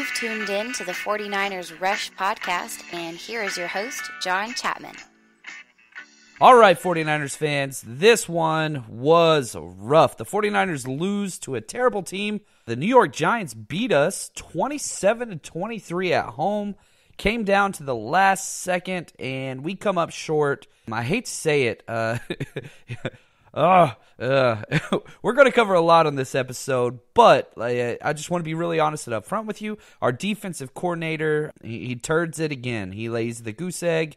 You've tuned in to the 49ers Rush podcast, and here is your host, jl-chapman. All right, 49ers fans, this one was rough. The 49ers lose to a terrible team. The New York Giants beat us 27-23 at home. Came down to the last second, and we come up short. I hate to say it. We're going to cover a lot on this episode, but I just want to be really honest and upfront with you. Our defensive coordinator, he turds it again. He lays the goose egg.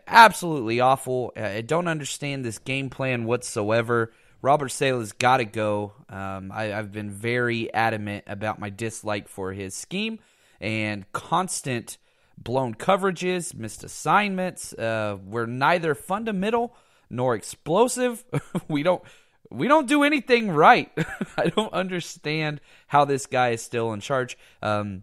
Absolutely awful. I don't understand this game plan whatsoever. Robert Saleh's got to go. I've been very adamant about my dislike for his scheme and constant blown coverages, missed assignments. We're neither fundamental nor explosive. We don't do anything right. I don't understand how this guy is still in charge. The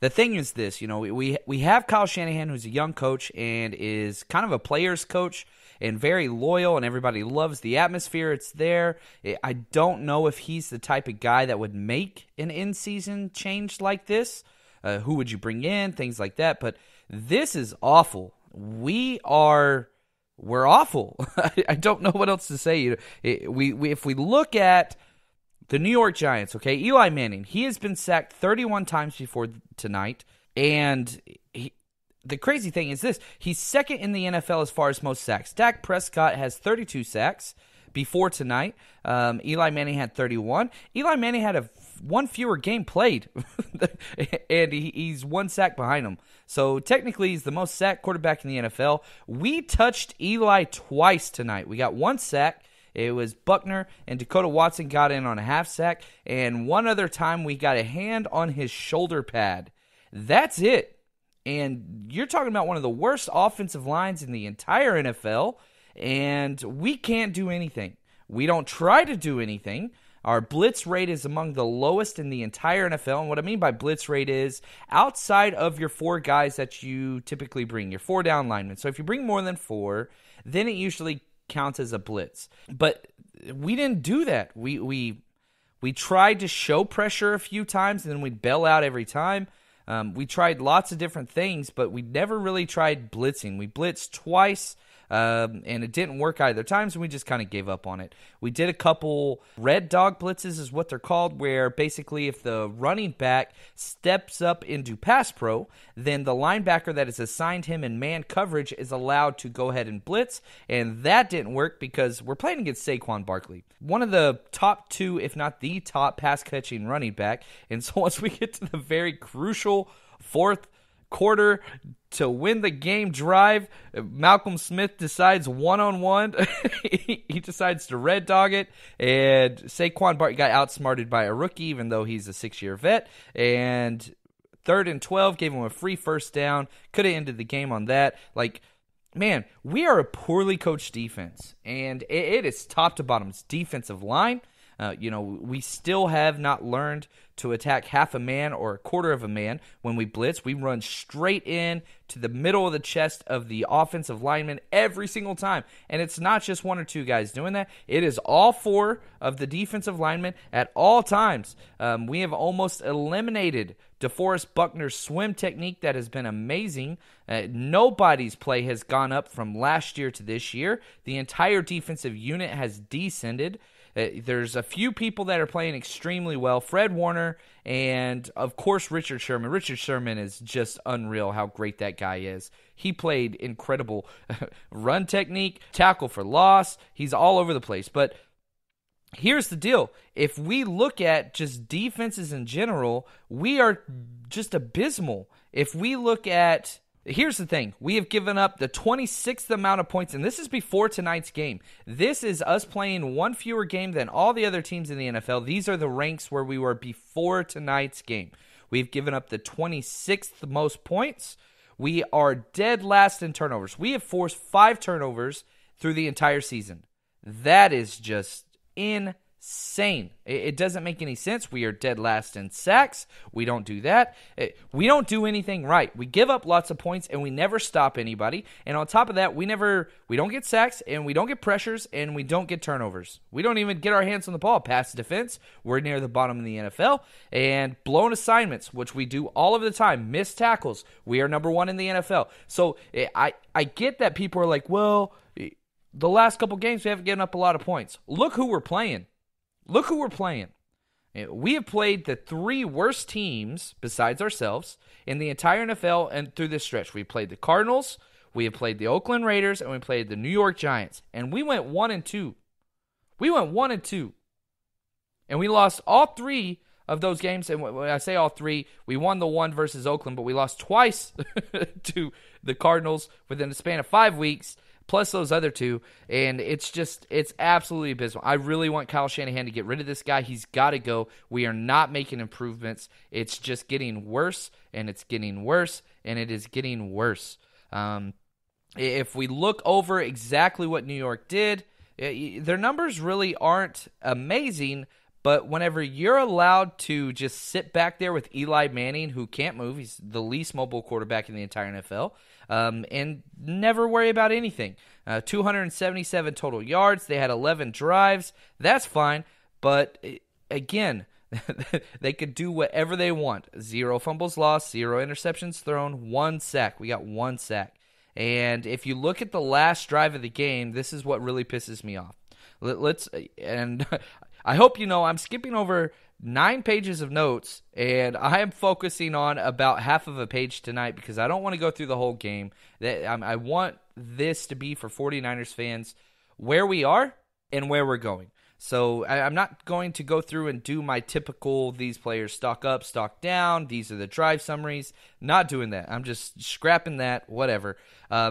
thing is this, we have Kyle Shanahan, who's a young coach and is kind of a player's coach and very loyal, and everybody loves the atmosphere. It's there. I don't know if he's the type of guy that would make an in-season change like this. Who would you bring in? Things like that. But this is awful. We're awful. I don't know what else to say. If we look at the New York Giants, okay, Eli Manning, he has been sacked 31 times before tonight, and the crazy thing is this, he's second in the NFL as far as most sacks. Dak Prescott has 32 sacks before tonight. Eli Manning had 31. Eli Manning had one fewer game played, and he's one sack behind him. So technically, he's the most sacked quarterback in the NFL. We touched Eli twice tonight. We got one sack. It was Buckner, and Dakota Watson got in on a half sack. And one other time, we got a hand on his shoulder pad. That's it. And you're talking about one of the worst offensive lines in the entire NFL, and we can't do anything. We don't try to do anything. Our blitz rate is among the lowest in the entire NFL. And what I mean by blitz rate is outside of your four guys that you typically bring, your four down linemen. So if you bring more than four, then it usually counts as a blitz. But we didn't do that. We tried to show pressure a few times, and then we'd bail out every time. We tried lots of different things, but we never really tried blitzing. We blitzed twice. And it didn't work either times, and we just kind of gave up on it. We did a couple red dog blitzes is what they're called, where basically if the running back steps up into pass pro, then the linebacker that is assigned him in man coverage is allowed to go ahead and blitz, and that didn't work because we're playing against Saquon Barkley, one of the top two, if not the top pass-catching running back. And so once we get to the very crucial fourth quarter to win the game drive, Malcolm Smith decides one-on-one. he decides to red dog it, and Saquon Barkley got outsmarted by a rookie, even though he's a 6-year vet. And 3rd and 12, gave him a free first down. Could have ended the game on that. Man, we are a poorly coached defense, and it is top to bottom. It's defensive line. We still have not learned to attack half a man or a quarter of a man when we blitz. We run straight in to the middle of the chest of the offensive lineman every single time. And it's not just one or two guys doing that. It is all four of the defensive linemen at all times. We have almost eliminated DeForest Buckner's swim technique that has been amazing. Nobody's play has gone up from last year to this year. The entire defensive unit has descended. There's a few people that are playing extremely well. Fred Warner and, of course, Richard Sherman. Richard Sherman is just unreal how great that guy is. He played incredible run technique, tackle for loss. He's all over the place. But here's the deal. If we look at just defenses in general, we are just abysmal. If we look at... Here's the thing. We have given up the 26th amount of points, and this is before tonight's game. This is us playing one fewer game than all the other teams in the NFL. These are the ranks where we were before tonight's game. We've given up the 26th most points. We are dead last in turnovers. We have forced 5 turnovers through the entire season. That is just insane. insane. It doesn't make any sense. We are dead last in sacks. We don't do that. We don't do anything right. We give up lots of points, and we never stop anybody. And on top of that, we don't get sacks, and we don't get pressures, and we don't get turnovers. We don't even get our hands on the ball. Pass defense, we're near the bottom of the NFL. And blown assignments, which we do all of the time. Missed tackles, we are number 1 in the NFL. So I get that people are like, well, the last couple games we haven't given up a lot of points. Look who we're playing. We have played the 3 worst teams besides ourselves in the entire NFL and through this stretch. We played the Cardinals, we have played the Oakland Raiders, and we played the New York Giants. And we went 1-2. And we lost all 3 of those games. And when I say all 3, we won the one versus Oakland, but we lost twice to the Cardinals within the span of 5 weeks. Plus those other 2, and it's absolutely abysmal. I really want Kyle Shanahan to get rid of this guy. He's got to go. We are not making improvements. It's just getting worse, and it's getting worse, and it is getting worse. If we look over exactly what New York did, their numbers really aren't amazing, but whenever you're allowed to just sit back there with Eli Manning, who can't move, he's the least mobile quarterback in the entire NFL, and never worry about anything. 277 total yards. They had 11 drives. That's fine, but again, they could do whatever they want. 0 fumbles lost, 0 interceptions thrown, 1 sack. We got 1 sack. And if you look at the last drive of the game, this is what really pisses me off. And I hope you know I'm skipping over 9 pages of notes, and I am focusing on about half of a page tonight because I don't want to go through the whole game. I want this to be for 49ers fans where we are and where we're going. So I'm not going to go through and do my typical these players stock up, stock down, these are the drive summaries. Not doing that. I'm just scrapping that, whatever. I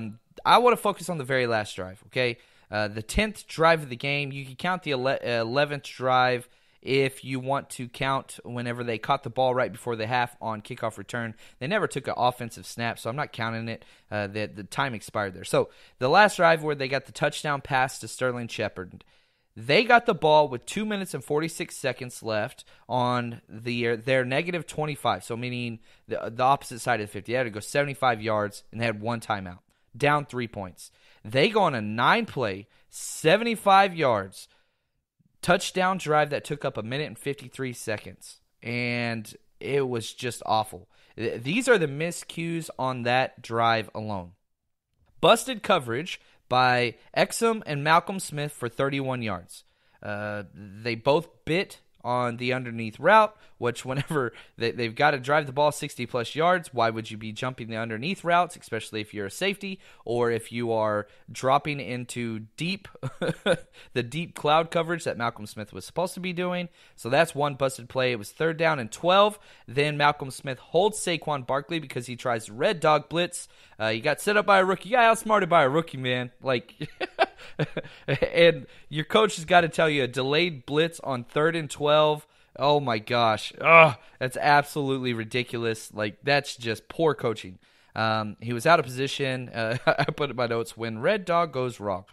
want to focus on the very last drive, okay? The 10th drive of the game. You can count the 11th drive if you want to count whenever they caught the ball right before the half on kickoff return. They never took an offensive snap, so I'm not counting it. The time expired there. So the last drive where they got the touchdown pass to Sterling Shepard, they got the ball with 2 minutes and 46 seconds left on their negative 25, so meaning the opposite side of the 50. They had to go 75 yards, and they had 1 timeout, down 3 points. They go on a 9-play, 75 yards, touchdown drive that took up 1 minute and 53 seconds, and it was just awful. These are the miscues on that drive alone. Busted coverage by Exum and Malcolm Smith for 31 yards. They both bit on the underneath route, which whenever they've got to drive the ball 60-plus yards, why would you be jumping the underneath routes, especially if you're a safety or if you are dropping into deep, the deep cloud coverage that Malcolm Smith was supposed to be doing? So that's one busted play. It was 3rd down and 12. Then Malcolm Smith holds Saquon Barkley because he tries red dog blitz. He got set up by a rookie. He got outsmarted by a rookie, man. And your coach has got to tell you a delayed blitz on 3rd and 12. Oh my gosh. That's absolutely ridiculous. That's just poor coaching. He was out of position. I put in my notes, when red dog goes wrong.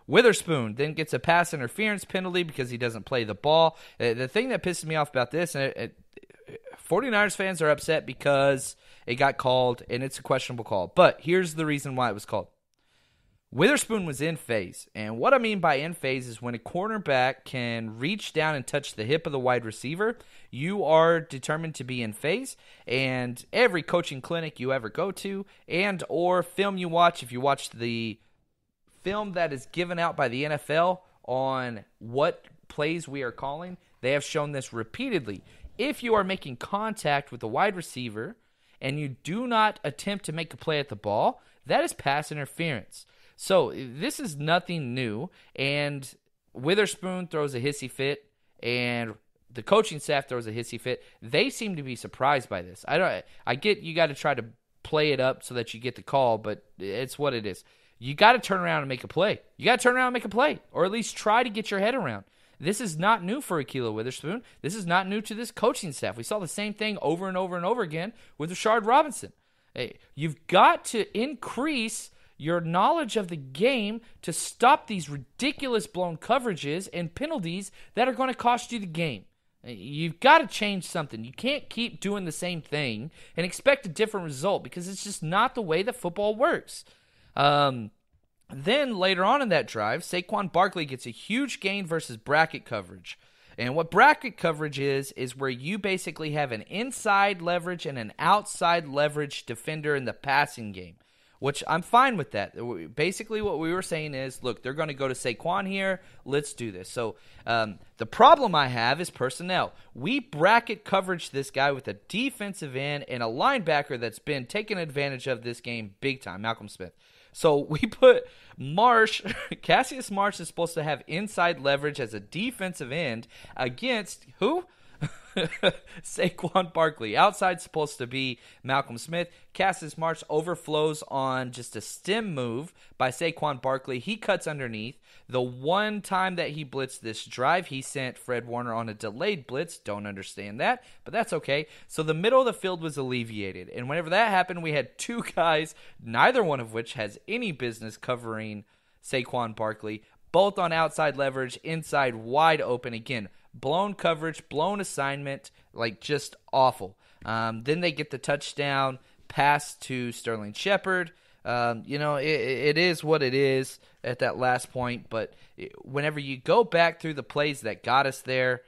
Witherspoon then gets a pass interference penalty because he doesn't play the ball. The thing that pisses me off about this, 49ers fans are upset because it got called, and it's a questionable call. But here's the reason why it was called. Witherspoon was in phase, and what I mean by in phase is when a cornerback can reach down and touch the hip of the wide receiver, you are determined to be in phase, and every coaching clinic you ever go to and or film you watch, if you watch the film that is given out by the NFL on what plays we are calling, they have shown this repeatedly. If you are making contact with the wide receiver and you do not attempt to make a play at the ball, that is pass interference. So this is nothing new, and Witherspoon throws a hissy fit, and the coaching staff throws a hissy fit. They seem to be surprised by this. I get you got to try to play it up so that you get the call, but it's what it is. You got to turn around and make a play. Or at least try to get your head around. This is not new for Ahkello Witherspoon. This is not new to this coaching staff. We saw the same thing over and over and over again with Rashard Robinson. Hey, you've got to increase your knowledge of the game to stop these ridiculous blown coverages and penalties that are going to cost you the game. You've got to change something. You can't keep doing the same thing and expect a different result because it's just not the way that football works. Then later on in that drive, Saquon Barkley gets a huge gain versus bracket coverage. And what bracket coverage is where you basically have an inside leverage and an outside leverage defender in the passing game, which I'm fine with that. Basically what we were saying is, look, they're going to go to Saquon here. Let's do this. So the problem I have is personnel. We bracket coverage this guy with a defensive end and a linebacker that's been taking advantage of this game big time, Malcolm Smith. So we put Marsh, Cassius Marsh is supposed to have inside leverage as a defensive end against who? Saquon Barkley. Outside supposed to be Malcolm Smith. Cassius Marsh overflows on just a stem move by Saquon Barkley. He cuts underneath. The one time that he blitzed this drive, he sent Fred Warner on a delayed blitz. Don't understand that, but that's okay. So the middle of the field was alleviated. And whenever that happened, we had two guys, neither one of which has any business covering Saquon Barkley, both on outside leverage, inside wide open. Again, blown coverage, blown assignment, like just awful. Then they get the touchdown pass to Sterling Shepard. It is what it is at that last point, but whenever you go back through the plays that got us there,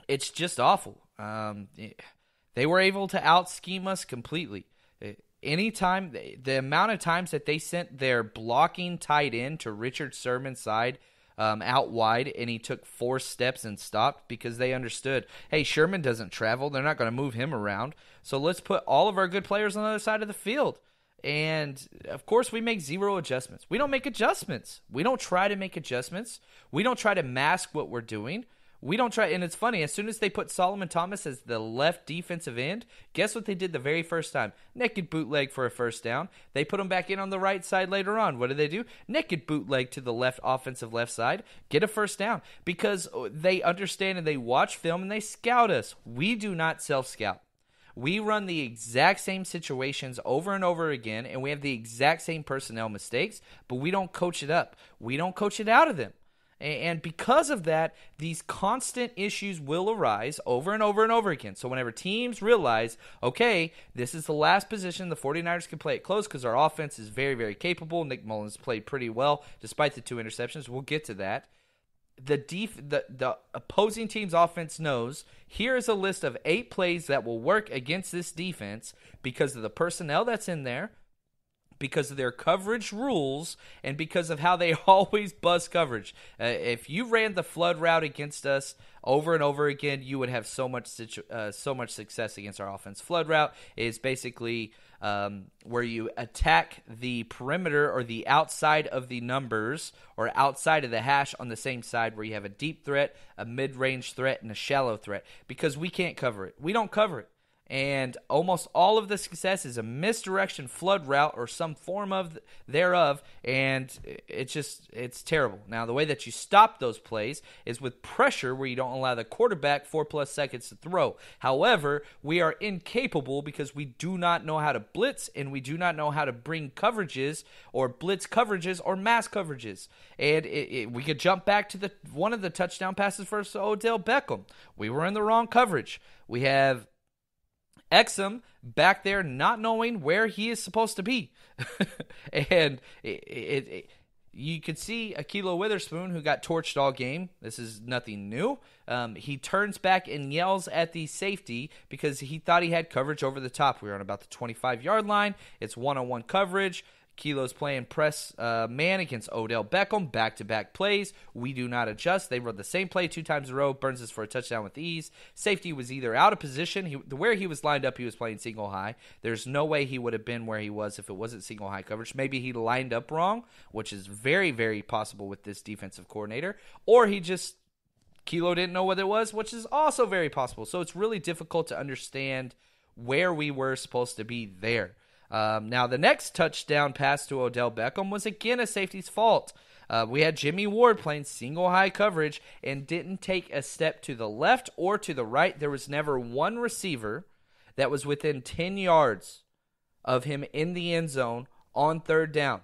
it's just awful. They were able to out-scheme us completely. Anytime, the amount of times that they sent their blocking tight end to Richard Sherman's side out wide, and he took 4 steps and stopped because they understood, hey, Sherman doesn't travel. They're not going to move him around. So let's put all of our good players on the other side of the field. And, of course, we make 0 adjustments. We don't make adjustments. We don't try to make adjustments. We don't try to mask what we're doing. We don't try, and it's funny, as soon as they put Solomon Thomas as the left defensive end, guess what they did the very first time? Naked bootleg for a first down. They put him back in on the right side later on. What did they do? Naked bootleg to the left offensive left side, get a first down. Because they understand and they watch film and they scout us. We do not self-scout. We run the exact same situations over and over again, and we have the exact same personnel mistakes, but we don't coach it up. We don't coach it out of them. And because of that, these constant issues will arise over and over and over again. So whenever teams realize, okay, this is the last position, the 49ers can play it close because our offense is very, very capable. Nick Mullins played pretty well despite the 2 interceptions. We'll get to that. The opposing team's offense knows, here is a list of 8 plays that will work against this defense because of the personnel that's in there, because of their coverage rules, and because of how they always buzz coverage. If you ran the flood route against us over and over again, you would have so much success against our offense. Flood route is basically where you attack the perimeter or the outside of the numbers or outside of the hash on the same side, where you have a deep threat, a mid-range threat, and a shallow threat, because we can't cover it. We don't cover it. And almost all of the success is a misdirection flood route or some form of thereof, and it's terrible. Now, the way that you stop those plays is with pressure, where you don't allow the quarterback 4+ seconds to throw. However, we are incapable because we do not know how to blitz, and we do not know how to bring coverages or blitz coverages or mass coverages. And we could jump back to one of the touchdown passes for Odell Beckham. We were in the wrong coverage. We have Exum back there not knowing where he is supposed to be. And you could see Ahkello Witherspoon, who got torched all game. This is nothing new. He turns back and yells at the safety because he thought he had coverage over the top. We were on about the 25-yard line. It's one-on-one coverage. Kilo's playing press man against Odell Beckham, back-to-back plays. We do not adjust. They run the same play 2 times in a row. Burns us for a touchdown with ease. Safety was either out of position. Where he was lined up, he was playing single high. There's no way he would have been where he was if it wasn't single high coverage. Maybe he lined up wrong, which is very, very possible with this defensive coordinator. Or Kilo didn't know what it was, which is also very possible. So it's really difficult to understand where we were supposed to be there. Now, the next touchdown pass to Odell Beckham was again a safety's fault. We had Jimmy Ward playing single high coverage and didn't take a step to the left or to the right. There was never one receiver that was within 10 yards of him in the end zone on third down.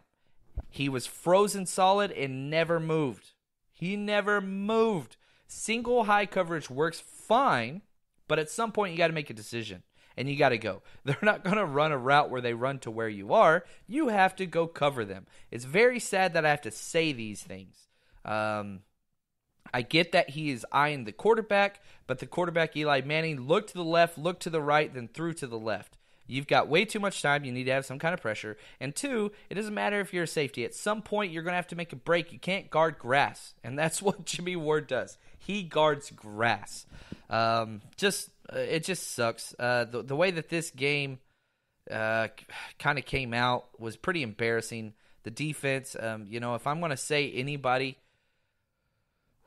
He was frozen solid and never moved. He never moved. Single high coverage works fine, but at some point you got to make a decision, and you got to go. They're not going to run a route where they run to where you are. You have to go cover them. It's very sad that I have to say these things. I get that he is eyeing the quarterback, but the quarterback, Eli Manning, looked to the left, looked to the right, then threw to the left. You've got way too much time. You need to have some kind of pressure. And two, it doesn't matter if you're a safety. At some point, you're going to have to make a break. You can't guard grass, and that's what Jimmy Ward does. He guards grass. It just sucks. The way that this game kind of came out was pretty embarrassing. The defense, if I'm going to say anybody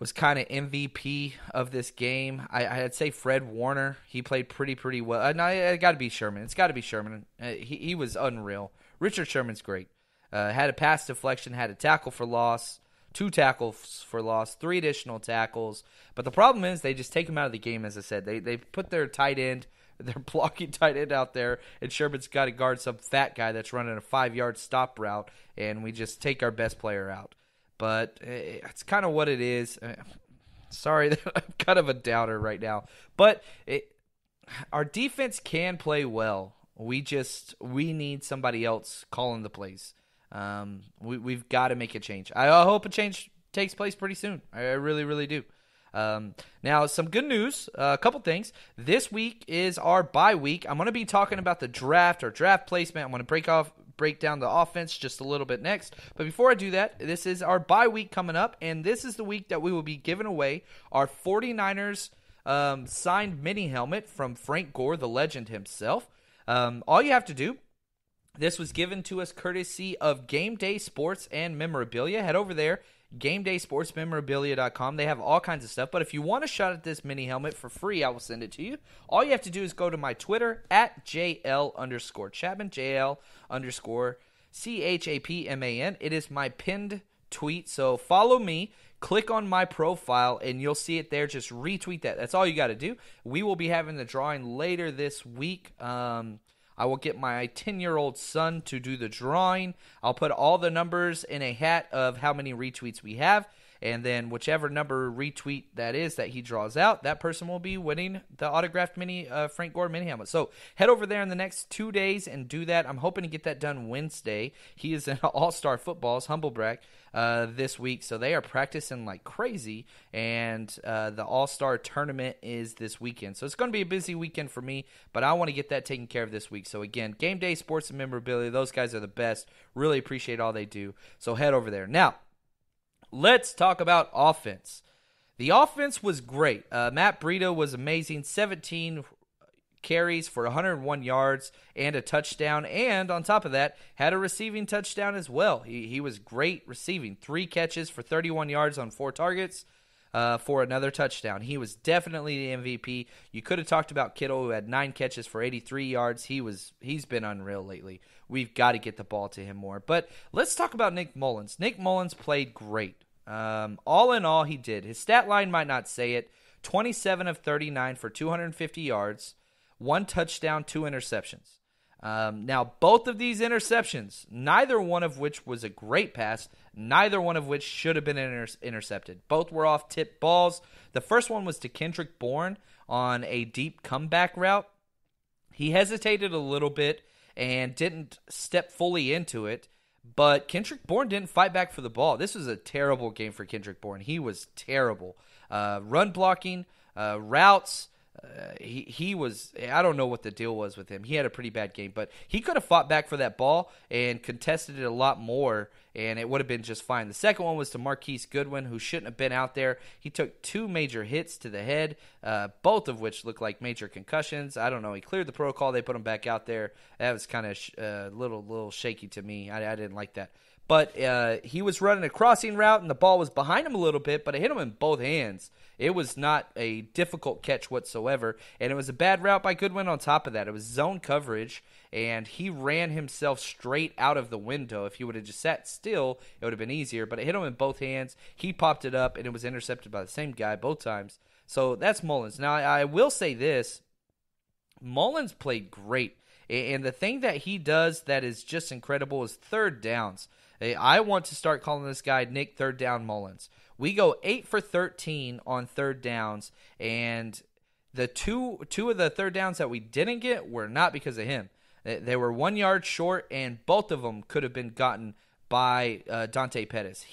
was kind of MVP of this game, I'd say Fred Warner. He played pretty well. No, it got to be Sherman. It's got to be Sherman. He was unreal. Richard Sherman's great. Had a pass deflection, had a tackle for loss, 2 tackles for loss, 3 additional tackles. But the problem is they just take him out of the game, as I said. They put their tight end, their blocking tight end out there, and Sherman's got to guard some fat guy that's running a 5-yard stop route, and we just take our best player out. But it's kind of what it is. Sorry that I'm kind of a doubter right now. But our defense can play well. We need somebody else calling the plays. We've got to make a change. I hope a change takes place pretty soon. I really, really do. Now, some good news, a couple things. This week is our bye week. I'm going to be talking about the draft or draft placement. I'm going to break down the offense just a little bit next. But before I do that, this is our bye week coming up, and this is the week that we will be giving away our 49ers signed mini helmet from Frank Gore, the legend himself. All you have to do, this was given to us courtesy of Game Day Sports and Memorabilia. Head over there, GameDaySportsMemorabilia.com. They have all kinds of stuff. But if you want a shot at this mini helmet for free, I will send it to you. All you have to do is go to my Twitter at jl_Chapman, jl_CHAPMAN. It is my pinned tweet. So follow me. Click on my profile, and you'll see it there. Just retweet that. That's all you got to do. We will be having the drawing later this week. I will get my 10-year-old son to do the drawing. I'll put all the numbers in a hat of how many retweets we have, and then whichever number retweet that is that he draws out, that person will be winning the autographed Frank Gore mini helmet. So head over there in the next 2 days and do that. I'm hoping to get that done Wednesday. He is in All-Star Football's humble brag this week, so they are practicing like crazy, and the All-Star tournament is this weekend. So it's going to be a busy weekend for me, but I want to get that taken care of this week. So again, Game Day Sports and Memorabilia, those guys are the best. Really appreciate all they do. So head over there. Now, let's talk about offense. The offense was great. Matt Breida was amazing. 17 carries for 101 yards and a touchdown. And on top of that, had a receiving touchdown as well. He was great receiving. 3 catches for 31 yards on 4 targets for another touchdown. He was definitely the MVP. You could have talked about Kittle, who had 9 catches for 83 yards. He's been unreal lately. We've got to get the ball to him more. But let's talk about Nick Mullins. Nick Mullins played great. All in all, he did. His stat line might not say it. 27 of 39 for 250 yards, 1 touchdown, 2 interceptions. Now, both of these interceptions, neither one of which was a great pass, neither one of which should have been intercepted. Both were off tip balls. The first one was to Kendrick Bourne on a deep comeback route. He hesitated a little bit and didn't step fully into it, but Kendrick Bourne didn't fight back for the ball. This was a terrible game for Kendrick Bourne. He was terrible. Run blocking, routes, he was, I don't know what the deal was with him. He had a pretty bad game, but he could have fought back for that ball and contested it a lot more, and it would have been just fine. The second one was to Marquise Goodwin, who shouldn't have been out there. He took 2 major hits to the head, both of which looked like major concussions. I don't know. He cleared the protocol. They put him back out there. That was kind of little shaky to me. I didn't like that. But he was running a crossing route, and the ball was behind him a little bit, but it hit him in both hands. It was not a difficult catch whatsoever, and it was a bad route by Goodwin on top of that. It was zone coverage, and he ran himself straight out of the window. If he would have just sat still, it would have been easier, but it hit him in both hands. He popped it up, and it was intercepted by the same guy both times. So that's Mullins. Now, I will say this. Mullins played great. And the thing that he does that is just incredible is third downs. I want to start calling this guy Nick Third Down Mullins. We go 8 for 13 on third downs, and the two of the third downs that we didn't get were not because of him. They were 1 yard short, and both of them could have been gotten by Dante Pettis.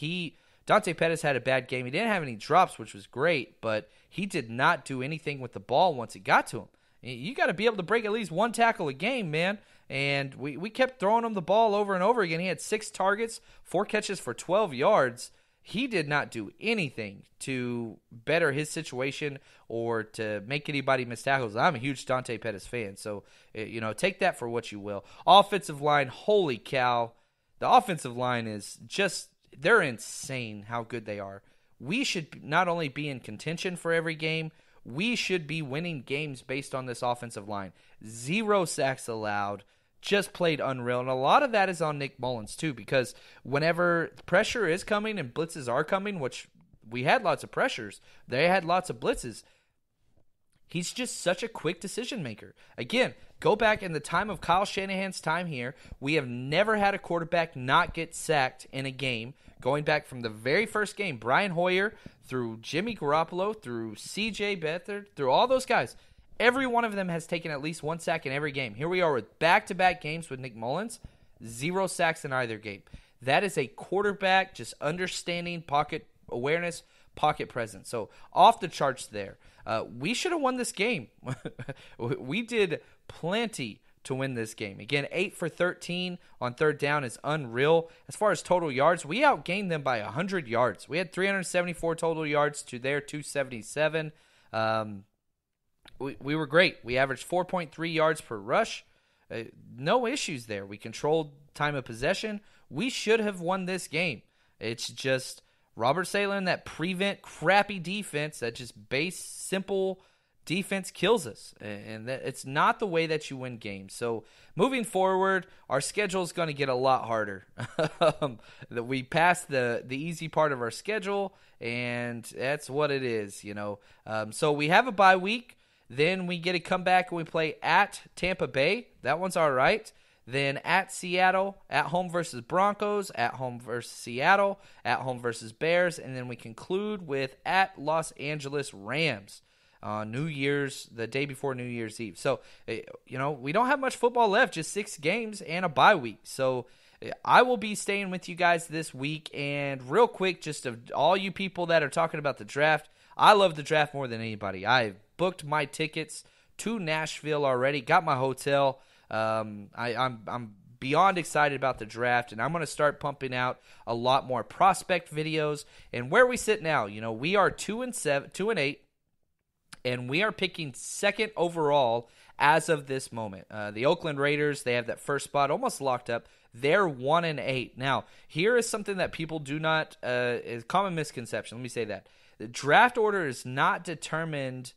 Dante Pettis had a bad game. He didn't have any drops, which was great, but he did not do anything with the ball once it got to him. You got to be able to break at least one tackle a game, man. And we kept throwing him the ball over and over again. He had 6 targets, 4 catches for 12 yards. He did not do anything to better his situation or to make anybody miss tackles. I'm a huge Dante Pettis fan, so take that for what you will. Offensive line, holy cow. The offensive line is just, they're insane how good they are. We should not only be in contention for every game, we should be winning games based on this offensive line. 0 sacks allowed. Just played unreal. And a lot of that is on Nick Mullins, too, because whenever pressure is coming and blitzes are coming, which we had lots of pressures, they had lots of blitzes, he's just such a quick decision maker. Again, go back in the time of Kyle Shanahan's time here, we have never had a quarterback not get sacked in a game. Going back from the very first game, Brian Hoyer, through Jimmy Garoppolo, through C.J. Beathard, through all those guys, every one of them has taken at least 1 sack in every game. Here we are with back-to-back games with Nick Mullins, 0 sacks in either game. That is a quarterback just understanding pocket awareness, pocket presence. So off the charts there. We should have won this game. We did plenty to win this game. Again, 8 for 13 on third down is unreal. As far as total yards, we outgained them by 100 yards. We had 374 total yards to their 277. We were great. We averaged 4.3 yards per rush. No issues there. We controlled time of possession. We should have won this game. It's just Robert Saleh and that prevent crappy defense, that just base simple defense kills us. And it's not the way that you win games. So moving forward, our schedule is going to get a lot harder. We passed the easy part of our schedule, and that's what it is, So we have a bye week. Then we get to come back and we play at Tampa Bay. That one's all right. Then at Seattle, at home versus Broncos, at home versus Seattle, at home versus Bears, and then we conclude with at Los Angeles Rams on the day before New Year's Eve. So, we don't have much football left, just 6 games and a bye week. So I will be staying with you guys this week. And real quick, just of all you people that are talking about the draft, I love the draft more than anybody. I've booked my tickets to Nashville already, got my hotel. I'm beyond excited about the draft, and I'm going to start pumping out a lot more prospect videos. And where we sit now, we are 2-8, and we are picking 2nd overall as of this moment. The Oakland Raiders, they have that first spot almost locked up. They're 1-8. Now, here is something that people do not is a common misconception. Let me say that. The draft order is not determined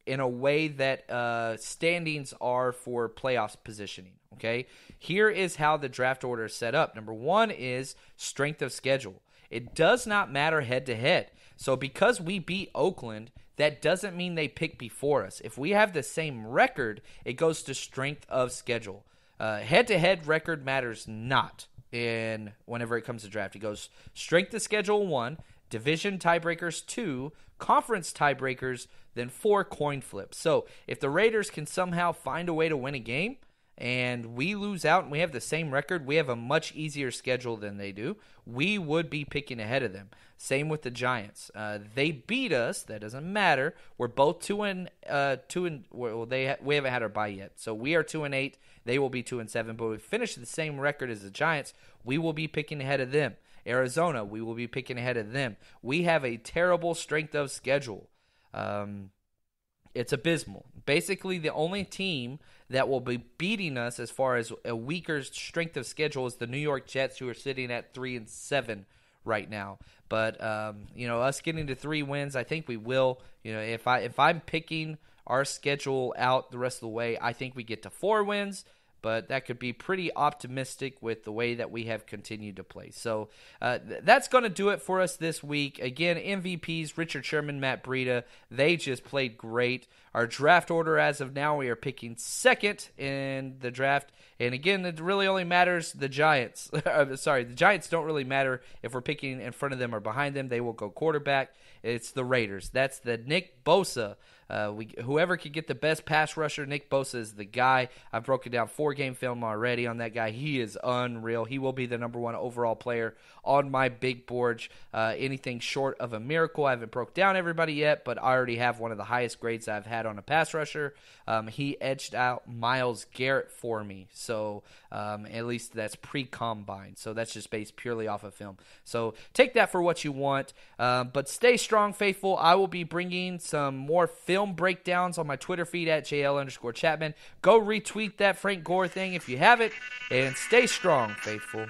in a way that standings are for playoffs positioning, okay? Here is how the draft order is set up. Number 1 is strength of schedule. It does not matter head-to-head. So because we beat Oakland, that doesn't mean they pick before us. If we have the same record, it goes to strength of schedule. Head-to-head record matters not whenever it comes to draft. It goes strength of schedule 1, division tiebreakers 2, conference tiebreakers, then 4 coin flips. So if the Raiders can somehow find a way to win a game and we lose out and we have the same record, we have a much easier schedule than they do, we would be picking ahead of them. Same with the Giants. They beat us. That doesn't matter. We're both we haven't had our bye yet. So we are 2-8. They will be 2-7. But if we finish the same record as the Giants, we will be picking ahead of them. Arizona, we will be picking ahead of them. We have a terrible strength of schedule. It's abysmal. Basically, the only team that will be beating us as far as a weaker strength of schedule is the New York Jets, who are sitting at 3-7 right now. But us getting to 3 wins, I think we will. If I'm picking our schedule out the rest of the way, I think we get to 4 wins. but that could be pretty optimistic with the way that we have continued to play. So that's going to do it for us this week. Again, MVPs, Richard Sherman, Matt Breida, they just played great. Our draft order as of now, we are picking second in the draft. And again, it really only matters the Giants. Sorry, the Giants don't really matter if we're picking in front of them or behind them. They will go quarterback. It's the Raiders. That's the Nick Bosa. Whoever could get the best pass rusher, Nick Bosa is the guy. I've broken down 4-game film already on that guy. He is unreal. He will be the number 1 overall player on my big board. Anything short of a miracle. I haven't broke down everybody yet, but I already have one of the highest grades I've had on a pass rusher. He edged out Myles Garrett for me. So at least that's pre-combine. So that's just based purely off of film. So take that for what you want. But stay strong, faithful. I will be bringing some more film breakdowns on my Twitter feed at jl_chapman. Go retweet that Frank Gore thing if you have it. And stay strong, faithful.